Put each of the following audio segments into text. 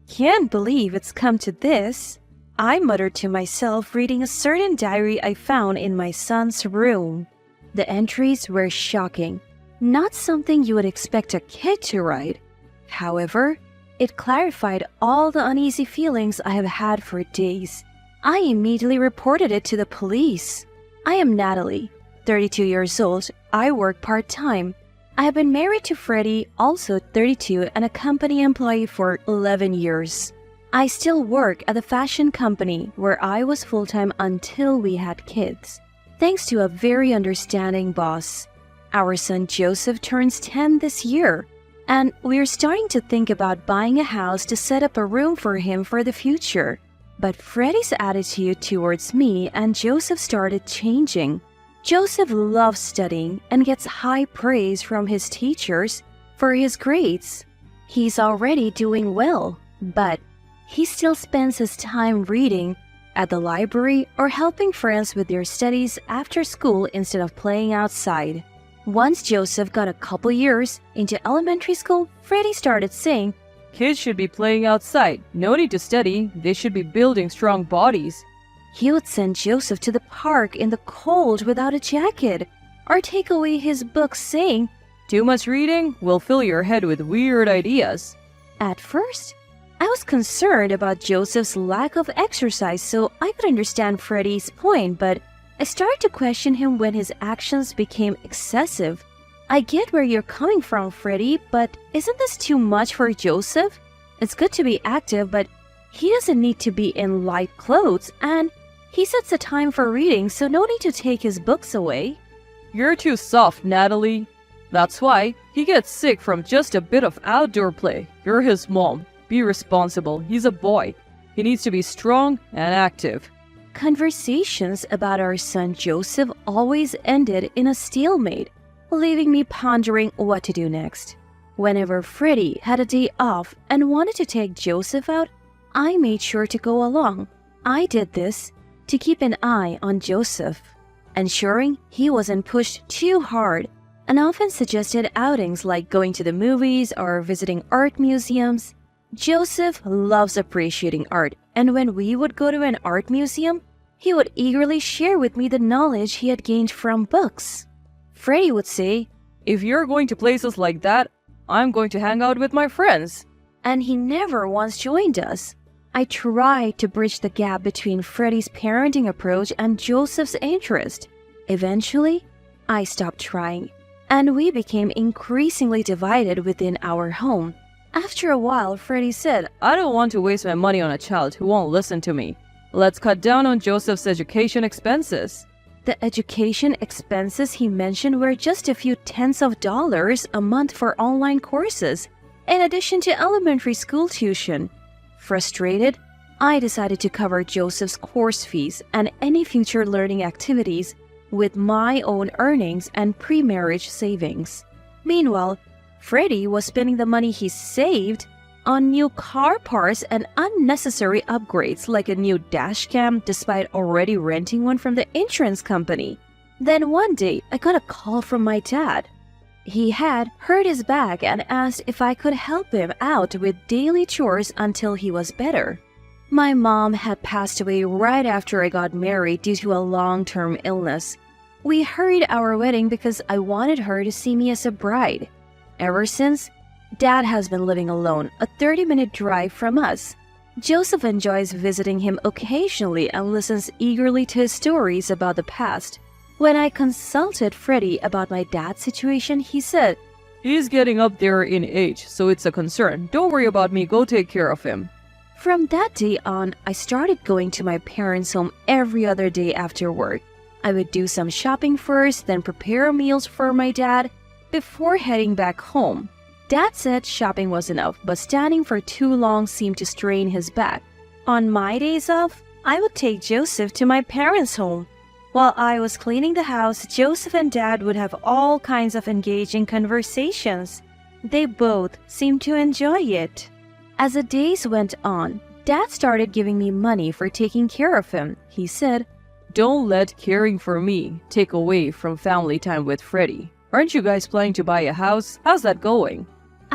Can't believe it's come to this, I muttered to myself, reading a certain diary I found in my son's room. The entries were shocking, not something you would expect a kid to write. However, it clarified all the uneasy feelings I have had for days. I immediately reported it to the police. I am Natalie, 32 years old. I work part-time. I have been married to Freddie, also 32, and a company employee for 11 years. I still work at the fashion company where I was full-time until we had kids, thanks to a very understanding boss. Our son Joseph turns 10 this year, and we're starting to think about buying a house to set up a room for him for the future. But Freddie's attitude towards me and Joseph started changing. Joseph loves studying and gets high praise from his teachers for his grades. He's already doing well, but he still spends his time reading at the library or helping friends with their studies after school instead of playing outside. Once Joseph got a couple years into elementary school, Freddie started saying, "Kids should be playing outside. No need to study. They should be building strong bodies." He would send Joseph to the park in the cold without a jacket, or take away his books saying, "Too much reading will fill your head with weird ideas." At first, I was concerned about Joseph's lack of exercise, so I could understand Freddie's point, but I started to question him when his actions became excessive. I get where you're coming from, Freddie, but isn't this too much for Joseph? It's good to be active, but he doesn't need to be in light clothes, and he sets a time for reading, so no need to take his books away. You're too soft, Natalie. That's why he gets sick from just a bit of outdoor play. You're his mom. Be responsible. He's a boy. He needs to be strong and active. Conversations about our son Joseph always ended in a stalemate, leaving me pondering what to do next. Whenever Freddie had a day off and wanted to take Joseph out, I made sure to go along. I did this to keep an eye on Joseph, ensuring he wasn't pushed too hard, and often suggested outings like going to the movies or visiting art museums. Joseph loves appreciating art, and when we would go to an art museum, he would eagerly share with me the knowledge he had gained from books. Freddie would say, "If you're going to places like that, I'm going to hang out with my friends." And he never once joined us. I tried to bridge the gap between Freddie's parenting approach and Joseph's interest. Eventually, I stopped trying, and we became increasingly divided within our home. After a while, Freddie said, "I don't want to waste my money on a child who won't listen to me. Let's cut down on Joseph's education expenses." The education expenses he mentioned were just a few tens of dollars a month for online courses, in addition to elementary school tuition. Frustrated, I decided to cover Joseph's course fees and any future learning activities with my own earnings and pre-marriage savings. Meanwhile, Freddie was spending the money he saved on new car parts and unnecessary upgrades like a new dash cam despite already renting one from the insurance company. Then one day, I got a call from my dad. He had hurt his back and asked if I could help him out with daily chores until he was better. My mom had passed away right after I got married due to a long-term illness. We hurried our wedding because I wanted her to see me as a bride. Ever since, Dad has been living alone, a 30-minute drive from us. Joseph enjoys visiting him occasionally and listens eagerly to his stories about the past. When I consulted Freddie about my dad's situation, he said, "He's getting up there in age, so it's a concern. Don't worry about me, go take care of him." From that day on, I started going to my parents' home every other day after work. I would do some shopping first, then prepare meals for my dad before heading back home. Dad said shopping was enough, but standing for too long seemed to strain his back. On my days off, I would take Joseph to my parents' home. While I was cleaning the house, Joseph and Dad would have all kinds of engaging conversations. They both seemed to enjoy it. As the days went on, Dad started giving me money for taking care of him. He said, "Don't let caring for me take away from family time with Freddie. Aren't you guys planning to buy a house? How's that going?"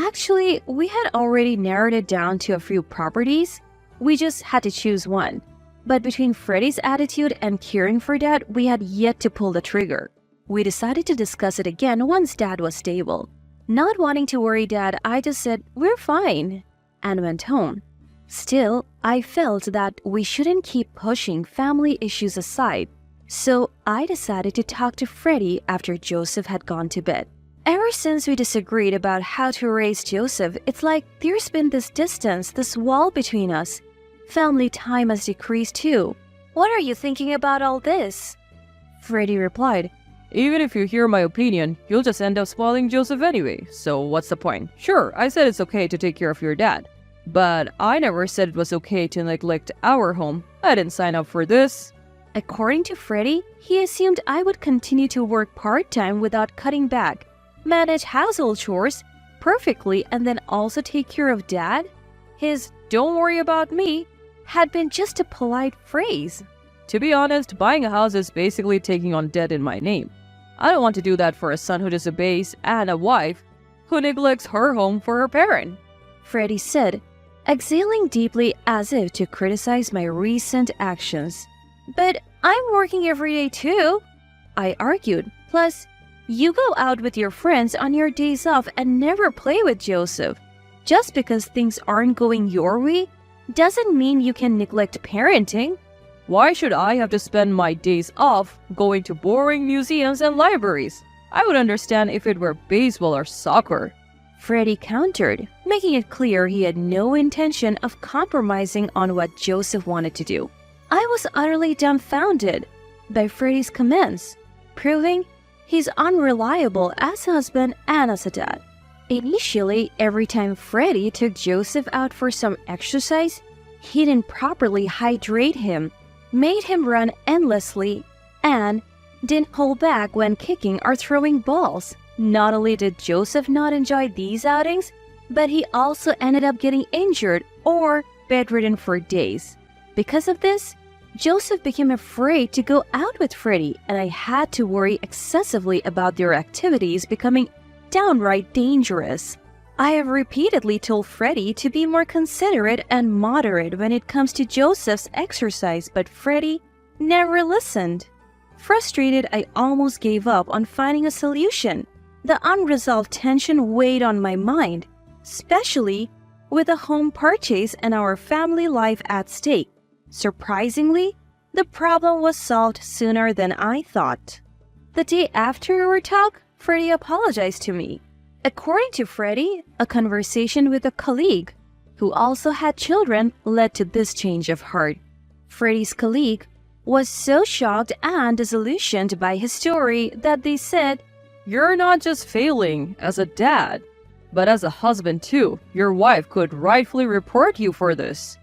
Actually, we had already narrowed it down to a few properties. We just had to choose one. But between Freddie's attitude and caring for Dad, we had yet to pull the trigger. We decided to discuss it again once Dad was stable. Not wanting to worry Dad, I just said, "We're fine," and went home. Still, I felt that we shouldn't keep pushing family issues aside, so I decided to talk to Freddie after Joseph had gone to bed. Ever since we disagreed about how to raise Joseph, it's like there's been this distance, this wall between us. Family time has decreased too. What are you thinking about all this? Freddie replied, Even if you hear my opinion, you'll just end up spoiling Joseph anyway, so what's the point? Sure, I said it's okay to take care of your dad, but I never said it was okay to neglect our home. I didn't sign up for this. According to Freddie, he assumed I would continue to work part-time without cutting back, manage household chores perfectly, and then also take care of Dad. His "don't worry about me" had been just a polite phrase. To be honest, buying a house is basically taking on debt in my name. I don't want to do that for a son who disobeys and a wife who neglects her home for her parent. Freddie said, exhaling deeply as if to criticize my recent actions. But I'm working every day too, I argued. Plus, you go out with your friends on your days off and never play with Joseph. Just because things aren't going your way doesn't mean you can neglect parenting. Why should I have to spend my days off going to boring museums and libraries? I would understand if it were baseball or soccer. Freddie countered, making it clear he had no intention of compromising on what Joseph wanted to do. I was utterly dumbfounded by Freddie's comments, proving he's unreliable as a husband and as a dad. Initially, every time Freddie took Joseph out for some exercise, he didn't properly hydrate him, made him run endlessly, and didn't hold back when kicking or throwing balls. Not only did Joseph not enjoy these outings, but he also ended up getting injured or bedridden for days. Because of this, Joseph became afraid to go out with Freddie, and I had to worry excessively about their activities becoming downright dangerous. I have repeatedly told Freddie to be more considerate and moderate when it comes to Joseph's exercise, but Freddie never listened. Frustrated, I almost gave up on finding a solution. The unresolved tension weighed on my mind, especially with a home purchase and our family life at stake. Surprisingly, the problem was solved sooner than I thought. The day after our talk, Freddie apologized to me. According to Freddie, a conversation with a colleague who also had children led to this change of heart. Freddie's colleague was so shocked and disillusioned by his story that they said, You're not just failing as a dad, but as a husband too. Your wife could rightfully report you for this.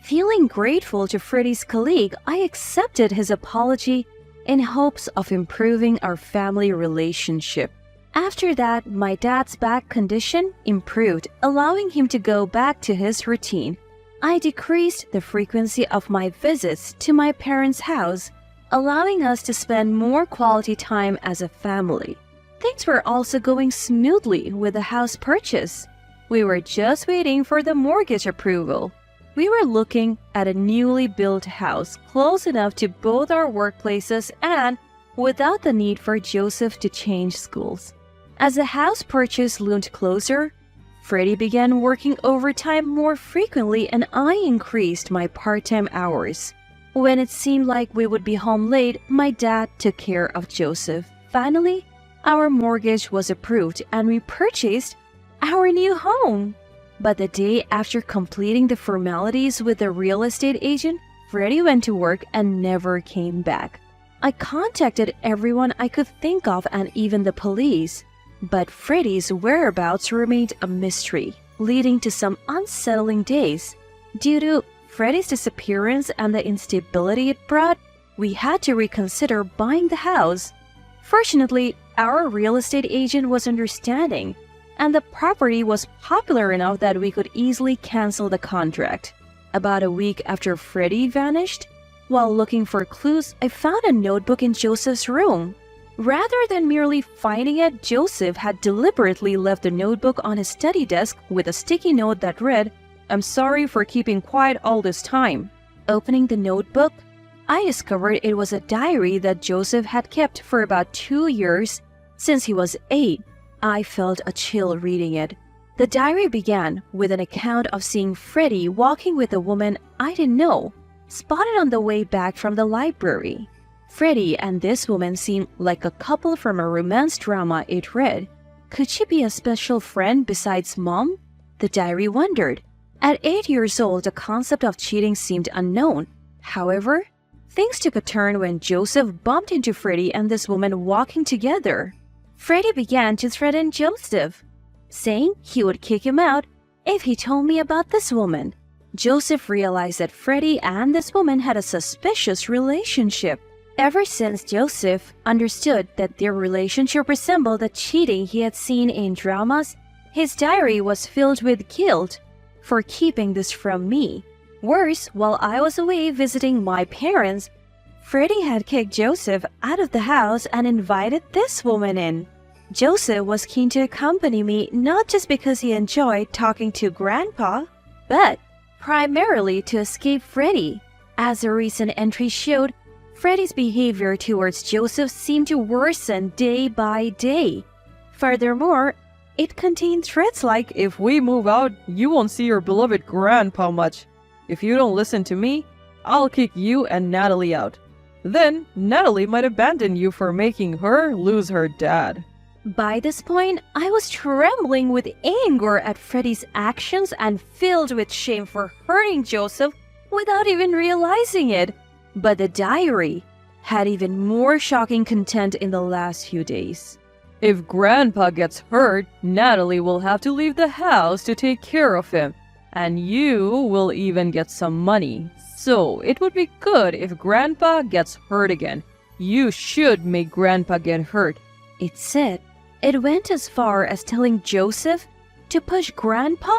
Feeling grateful to Freddie's colleague, I accepted his apology in hopes of improving our family relationship. After that, my dad's back condition improved, allowing him to go back to his routine. I decreased the frequency of my visits to my parents' house, allowing us to spend more quality time as a family. Things were also going smoothly with the house purchase. We were just waiting for the mortgage approval. We were looking at a newly built house close enough to both our workplaces and without the need for Joseph to change schools. As the house purchase loomed closer, Freddie began working overtime more frequently and I increased my part-time hours. When it seemed like we would be home late, my dad took care of Joseph. Finally, our mortgage was approved and we purchased our new home. But the day after completing the formalities with the real estate agent, Freddie went to work and never came back. I contacted everyone I could think of and even the police, but Freddie's whereabouts remained a mystery, leading to some unsettling days. Due to Freddie's disappearance and the instability it brought, we had to reconsider buying the house. Fortunately, our real estate agent was understanding, and the property was popular enough that we could easily cancel the contract. About a week after Freddie vanished, while looking for clues, I found a notebook in Joseph's room. Rather than merely finding it, Joseph had deliberately left the notebook on his study desk with a sticky note that read, "I'm sorry for keeping quiet all this time." Opening the notebook, I discovered it was a diary that Joseph had kept for about 2 years since he was 8. I felt a chill reading it. The diary began with an account of seeing Freddie walking with a woman I didn't know, spotted on the way back from the library. Freddie and this woman seemed like a couple from a romance drama, it read. Could she be a special friend besides Mom? The diary wondered. At 8 years old, the concept of cheating seemed unknown. However, things took a turn when Joseph bumped into Freddie and this woman walking together. Freddie began to threaten Joseph, saying he would kick him out if he told me about this woman. Joseph realized that Freddie and this woman had a suspicious relationship. Ever since Joseph understood that their relationship resembled the cheating he had seen in dramas, his diary was filled with guilt for keeping this from me. Worse, while I was away visiting my parents, Freddie had kicked Joseph out of the house and invited this woman in. Joseph was keen to accompany me not just because he enjoyed talking to Grandpa, but primarily to escape Freddie. As a recent entry showed, Freddie's behavior towards Joseph seemed to worsen day by day. Furthermore, it contained threats like, If we move out, you won't see your beloved grandpa much. If you don't listen to me, I'll kick you and Natalie out. Then Natalie might abandon you for making her lose her dad. By this point, I was trembling with anger at Freddie's actions and filled with shame for hurting Joseph without even realizing it. But the diary had even more shocking content in the last few days. If Grandpa gets hurt, Natalie will have to leave the house to take care of him, and you will even get some money. So it would be good if Grandpa gets hurt again. You should make Grandpa get hurt. It said it went as far as telling Joseph to push Grandpa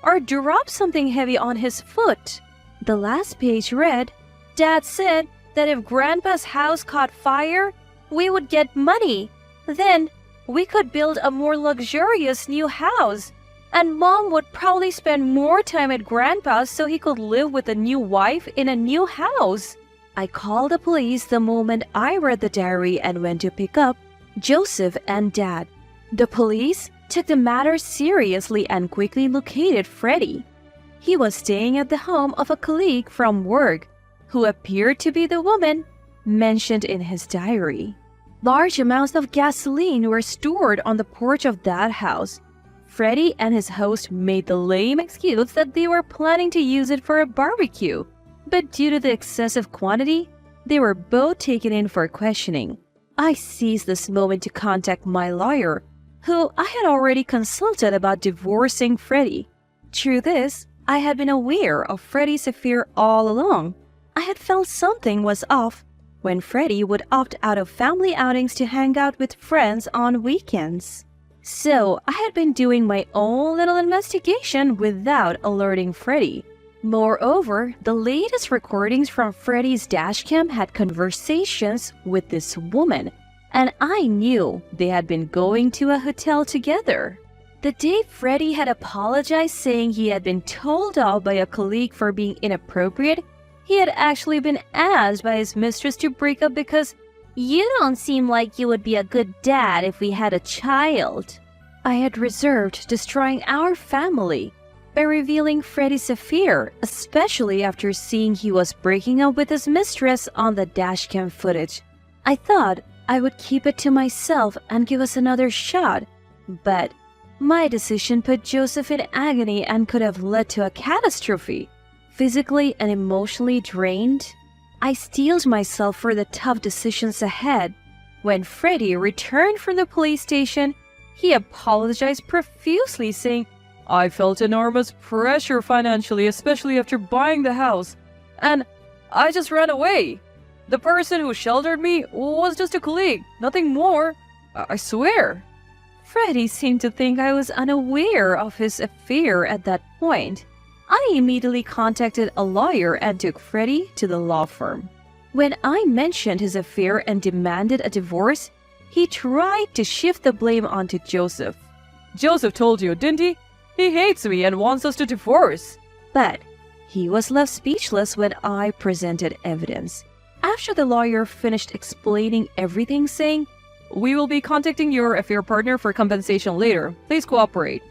or drop something heavy on his foot. The last page read, Dad said that if Grandpa's house caught fire, we would get money. Then we could build a more luxurious new house. And Mom would probably spend more time at Grandpa's so he could live with a new wife in a new house. I called the police the moment I read the diary and went to pick up Joseph and Dad. The police took the matter seriously and quickly located Freddie. He was staying at the home of a colleague from work who appeared to be the woman mentioned in his diary. Large amounts of gasoline were stored on the porch of that house. Freddie and his host made the lame excuse that they were planning to use it for a barbecue, but due to the excessive quantity, they were both taken in for questioning. I seized this moment to contact my lawyer, who I had already consulted about divorcing Freddie. Through this, I had been aware of Freddie's affair all along. I had felt something was off when Freddie would opt out of family outings to hang out with friends on weekends. So I had been doing my own little investigation without alerting Freddie. Moreover, the latest recordings from Freddie's dashcam had conversations with this woman, and I knew they had been going to a hotel together. The day Freddie had apologized saying he had been told off by a colleague for being inappropriate, he had actually been asked by his mistress to break up because "You don't seem like you would be a good dad if we had a child." I had reserved destroying our family by revealing Freddie's affair, especially after seeing he was breaking up with his mistress on the dashcam footage. I thought I would keep it to myself and give us another shot, but my decision put Joseph in agony and could have led to a catastrophe. Physically and emotionally drained, I steeled myself for the tough decisions ahead. When Freddie returned from the police station, he apologized profusely, saying, I felt enormous pressure financially, especially after buying the house, and I just ran away. The person who sheltered me was just a colleague, nothing more. I swear. Freddie seemed to think I was unaware of his affair at that point. I immediately contacted a lawyer and took Freddie to the law firm. When I mentioned his affair and demanded a divorce, He tried to shift the blame onto Joseph. Joseph told you, didn't he? He hates me and wants us to divorce. But he was left speechless when I presented evidence. After the lawyer finished explaining everything, saying, We will be contacting your affair partner for compensation later. Please cooperate.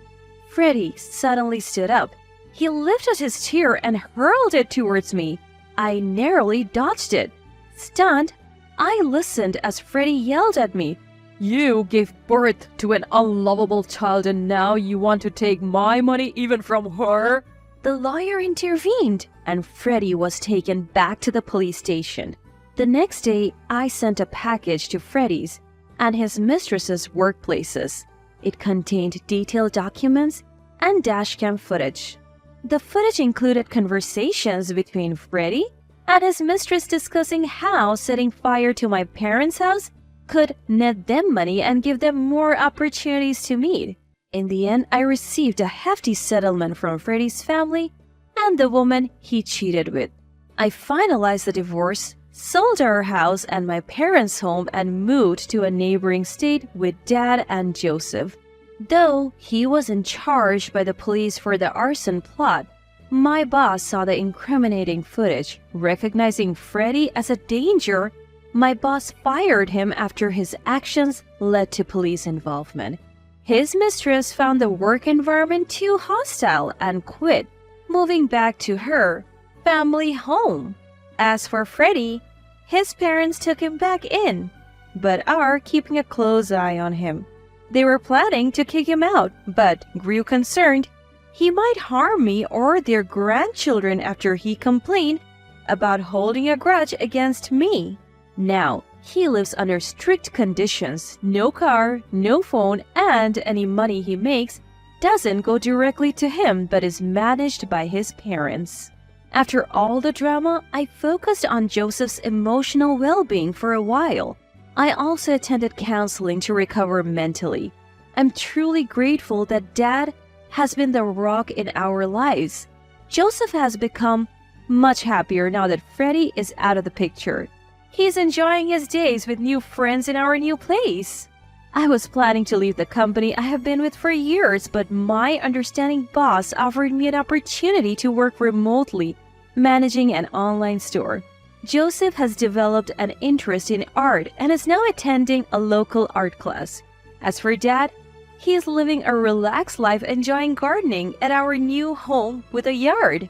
Freddie suddenly stood up. He lifted his chair and hurled it towards me. I narrowly dodged it. Stunned, I listened as Freddie yelled at me. You gave birth to an unlovable child and now you want to take my money even from her? The lawyer intervened, and Freddie was taken back to the police station. The next day, I sent a package to Freddie's and his mistress's workplaces. It contained detailed documents and dashcam footage. The footage included conversations between Freddie and his mistress discussing how setting fire to my parents' house could net them money and give them more opportunities to meet. In the end, I received a hefty settlement from Freddie's family and the woman he cheated with. I finalized the divorce, sold our house and my parents' home, and moved to a neighboring state with Dad and Joseph. Though he wasn't charged by the police for the arson plot, my boss saw the incriminating footage. Recognizing Freddie as a danger, my boss fired him after his actions led to police involvement. His mistress found the work environment too hostile and quit, moving back to her family home. As for Freddie, his parents took him back in, but are keeping a close eye on him. They were planning to kick him out, but grew concerned he might harm me or their grandchildren after he complained about holding a grudge against me. Now, he lives under strict conditions. No car, no phone, and any money he makes doesn't go directly to him but is managed by his parents. After all the drama, I focused on Joseph's emotional well-being for a while. I also attended counseling to recover mentally. I'm truly grateful that Dad has been the rock in our lives. Joseph has become much happier now that Freddie is out of the picture. He's enjoying his days with new friends in our new place. I was planning to leave the company I have been with for years, but my understanding boss offered me an opportunity to work remotely, managing an online store. Joseph has developed an interest in art and is now attending a local art class. As for Dad, he is living a relaxed life enjoying gardening at our new home with a yard.